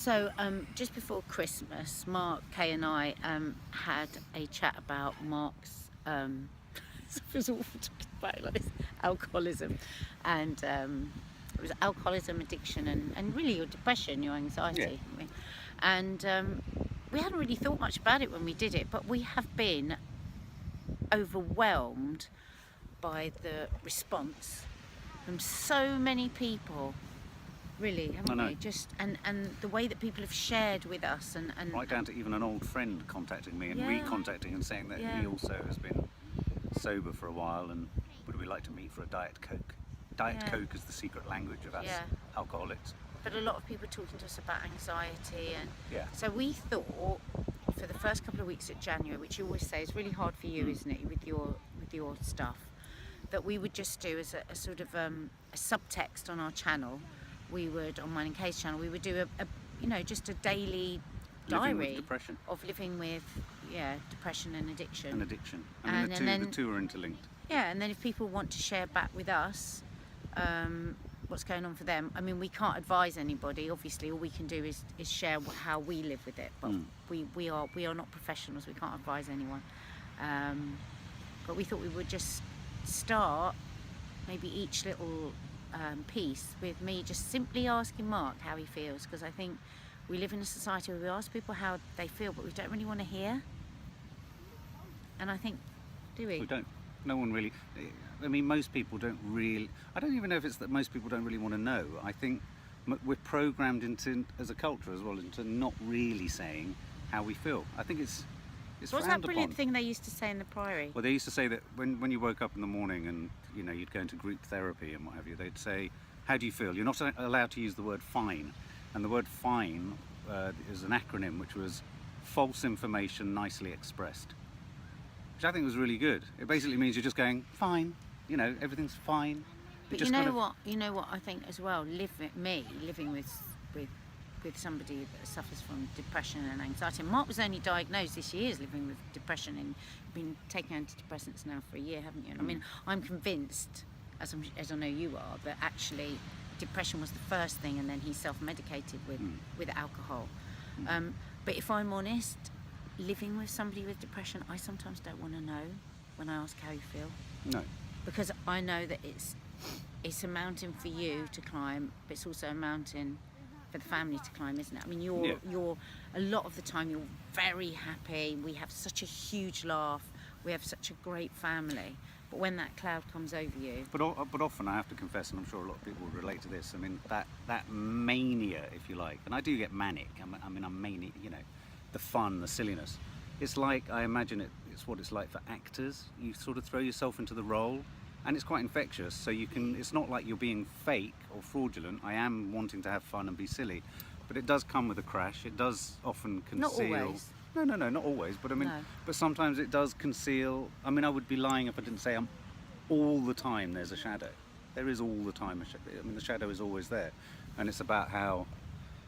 So just before Christmas, Mark, Kay and I had a chat about Mark's, it was awful talking about it like this, alcoholism. And it was alcoholism, addiction, and really your depression, your anxiety. Yeah. And we hadn't really thought much about it when we did it, but we have been overwhelmed by the response from so many people. Really, haven't we? Just and the way that people have shared with us and right down to even an old friend contacting me and recontacting and saying that he also has been sober for a while and would we like to meet for a Diet Coke. Diet Coke is the secret language of us alcoholics. But a lot of people talking to us about anxiety, and so we thought for the first couple of weeks of January, which you always say is really hard for you, isn't it, with your stuff, that we would just do as a sort of a subtext on our channel. We would, on mine and Kay's channel, we would do just a daily diary of living with depression and addiction. The two are interlinked. Yeah, and then if people want to share back with us what's going on for them, I mean, we can't advise anybody. Obviously, all we can do is share how we live with it. But we are not professionals. We can't advise anyone. But we thought we would just start maybe each little piece with me just simply asking Mark how he feels, because I think we live in a society where we ask people how they feel, but we don't really want to hear. And I think, do we? We don't. No one really. I mean, most people don't really. I don't even know if it's that most people don't really want to know. I think we're programmed into, as a culture as well, into not really saying how we feel. I think it's What's that brilliant thing they used to say in the Priory? Well, they used to say that when you woke up in the morning and you'd go into group therapy and what have you, they'd say, how do you feel? You're not allowed to use the word fine. And the word fine is an acronym which was false information nicely expressed, which I think was really good. It basically means you're just going, fine, everything's fine. But you know what I think as well, living with somebody that suffers from depression and anxiety. And Mark was only diagnosed this year as living with depression, and you've been taking antidepressants now for a year, haven't you? And I mean, I'm convinced, as I know you are, that actually depression was the first thing, and then he self-medicated with alcohol. But if I'm honest, living with somebody with depression, I sometimes don't want to know when I ask how you feel. No. Because I know that it's a mountain for you to climb, but it's also a mountain for the family to climb, isn't it? I mean, you're a lot of the time you're very happy. We have such a huge laugh. We have such a great family. But when that cloud comes over you, but often I have to confess, and I'm sure a lot of people will relate to this. I mean, that mania, if you like, and I do get manic. I'm manic. The fun, the silliness. It's like, I imagine it's what it's like for actors. You sort of throw yourself into the role. And it's quite infectious, so it's not like you're being fake or fraudulent. I am wanting to have fun and be silly, but it does come with a crash. It does often conceal. Not always. No, not always, but but sometimes it does conceal. I mean, I would be lying if I didn't say all the time there's a shadow. There is all the time a shadow. I mean, the shadow is always there, and it's about how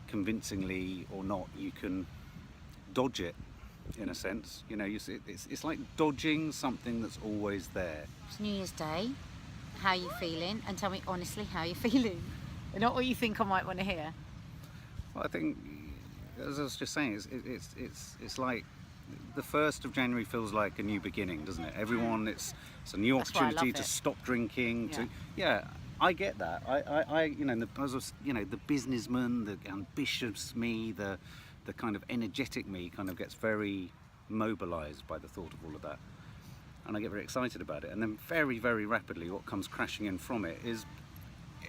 convincingly or not you can dodge it. In a sense, you see, it's like dodging something that's always there. It's New Year's Day. How are you feeling? And tell me honestly how you're feeling. Not what you think I might want to hear. Well, I think, as I was just saying, it's like the 1st of January feels like a new beginning, doesn't it? Everyone, it's a new opportunity to stop drinking. I get that. The businessman, the ambitious me, the kind of energetic me kind of gets very mobilized by the thought of all of that, and I get very excited about it. And then very, very rapidly what comes crashing in from it is,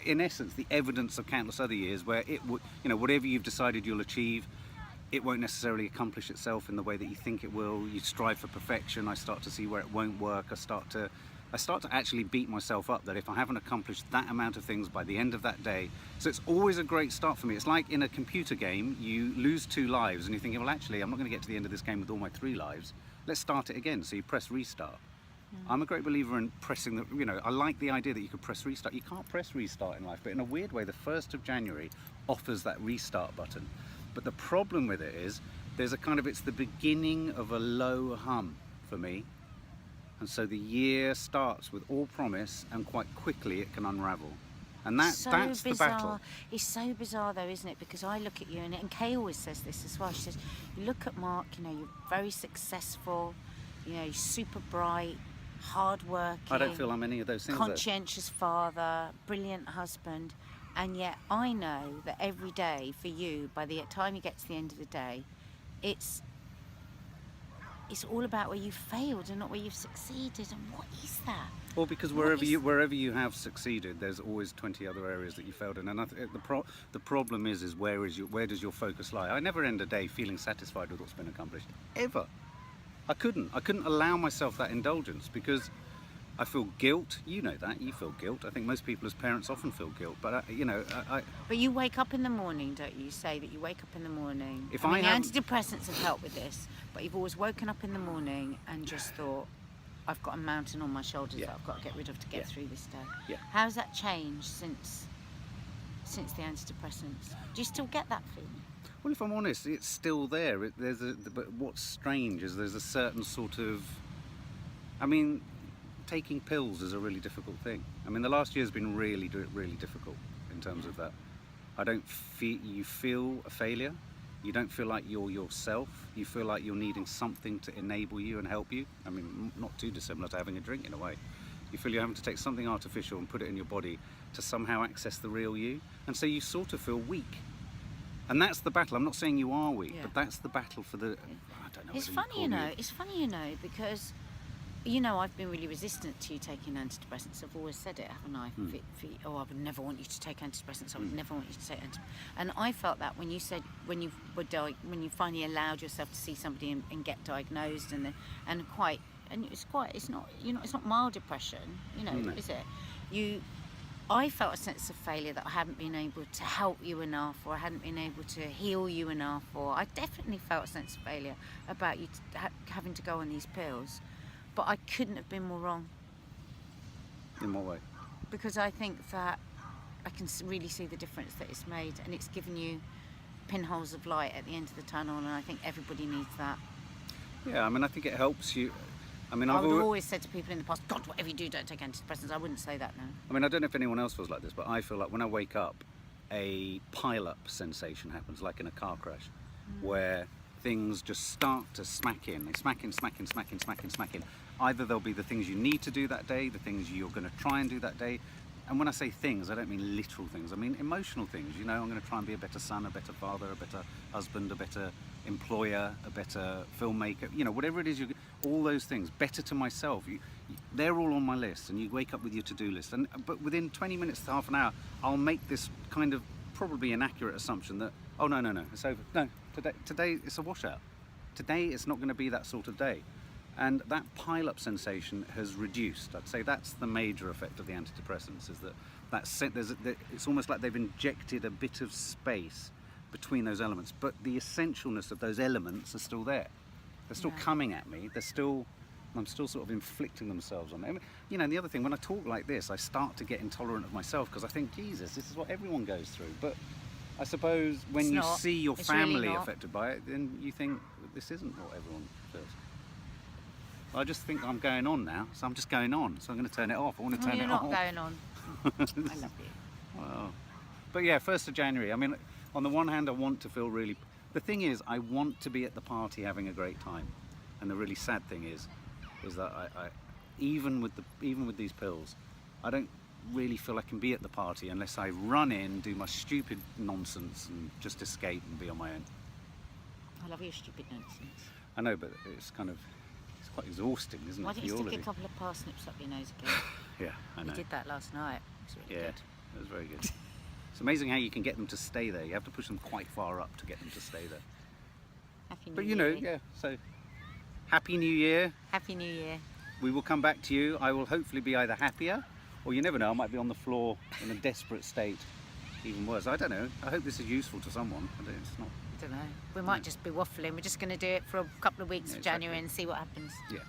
in essence, the evidence of countless other years where it would, whatever you've decided you'll achieve, it won't necessarily accomplish itself in the way that you think it will. You strive for perfection. I start to see where it won't work. I start to actually beat myself up that if I haven't accomplished that amount of things by the end of that day. So it's always a great start for me. It's like in a computer game, you lose 2 lives and you're thinking, well, actually, I'm not going to get to the end of this game with all my 3 lives. Let's start it again. So you press restart. I'm a great believer in pressing I like the idea that you could press restart. You can't press restart in life, but in a weird way, the 1st of January offers that restart button. But the problem with it is it's the beginning of a low hum for me. And so the year starts with all promise, and quite quickly it can unravel. And that's bizarre. the battle. It's so bizarre though, isn't it? Because I look at you, and Kay always says this as well. She says, you look at Mark, you know, you're very successful, you know, you're super bright, hard-working. I don't feel I'm any of those things. Conscientious father, brilliant husband, and yet I know that every day for you, by the time you get to the end of the day, it's all about where you failed and not where you've succeeded. And what is that? Well, because wherever you have succeeded, there's always 20 other areas that you failed in. And the problem is where does your focus lie? I never end a day feeling satisfied with what's been accomplished, ever. I couldn't allow myself that indulgence because I feel guilt. You know that. You feel guilt. I think most people as parents often feel guilt. But But you wake up in the morning, don't you? You say that you wake up in the morning. If I mean, antidepressants have helped with this, but you've always woken up in the morning and just thought, I've got a mountain on my shoulders that I've got to get rid of to get through this day. Yeah. How's that changed since the antidepressants? Do you still get that feeling? Well, if I'm honest, it's still there. But what's strange is there's a certain sort of, I mean, taking pills is a really difficult thing. I mean, the last year's been really, really difficult in terms of that. You feel a failure. You don't feel like you're yourself. You feel like you're needing something to enable you and help you. I mean, not too dissimilar to having a drink in a way. You feel you're having to take something artificial and put it in your body to somehow access the real you. And so you sort of feel weak. And that's the battle. I'm not saying you are weak, but that's the battle for the, I don't know. It's funny, you know, because, you know, I've been really resistant to you taking antidepressants. I've always said it, haven't I? I would never want you to take antidepressants. I would never want you to take antidepressants. And I felt that when you said, when you finally allowed yourself to see somebody and get diagnosed, it's not mild depression, you know, is it? I felt a sense of failure that I hadn't been able to help you enough, or I hadn't been able to heal you enough, or I definitely felt a sense of failure about you having to go on these pills. But I couldn't have been more wrong. In what way? Because I think that I can really see the difference that it's made, and it's given you pinholes of light at the end of the tunnel, and I think everybody needs that. Yeah, I mean, I think it helps you. I mean, I would have always said to people in the past, God, whatever you do, don't take antidepressants. I wouldn't say that now. I mean, I don't know if anyone else feels like this, but I feel like when I wake up, a pile-up sensation happens, like in a car crash, where things just start to smack in. They smack in. Either there'll be the things you need to do that day, the things you're going to try and do that day. And when I say things, I don't mean literal things. I mean emotional things. You know, I'm going to try and be a better son, a better father, a better husband, a better employer, a better filmmaker. You know, whatever it is, all those things. Better to myself. They're all on my list. And you wake up with your to-do list. But within 20 minutes to half an hour, I'll make this kind of probably inaccurate assumption that, oh, no, it's over. No, today it's a washout. Today it's not going to be that sort of day. And that pile-up sensation has reduced. I'd say that's the major effect of the antidepressants, is it's almost like they've injected a bit of space between those elements, but the essentialness of those elements are still there. They're still coming at me. I'm still sort of inflicting themselves on me. You know, and the other thing, when I talk like this, I start to get intolerant of myself because I think, Jesus, this is what everyone goes through. But I suppose when you see your family affected by it, then you think, this isn't what everyone feels. I just think I'm going on now, so I'm just going on. So I'm going to turn it off. I want to turn it off. You're not going on. I love you. Well, but yeah, 1st of January. I mean, on the one hand, I want to feel really. The thing is, I want to be at the party having a great time, and the really sad thing is that I even with these pills, I don't really feel I can be at the party unless I run in, do my stupid nonsense, and just escape and be on my own. I love your stupid nonsense. I know, but it's kind of. Quite exhausting, isn't it? Why don't you stick a couple of parsnips up your nose again? Yeah, I know. We did that last night. It was really good. It was very good. It's amazing how you can get them to stay there. You have to push them quite far up to get them to stay there. Happy New But Year. yeah, so Happy New Year. Happy New Year. We will come back to you. I will hopefully be either happier, or you never know, I might be on the floor in a desperate state. Even worse. I don't know. I hope this is useful to someone. It's not. I don't know. We might just be waffling. We're just going to do it for a couple of weeks of January and see what happens. Yeah.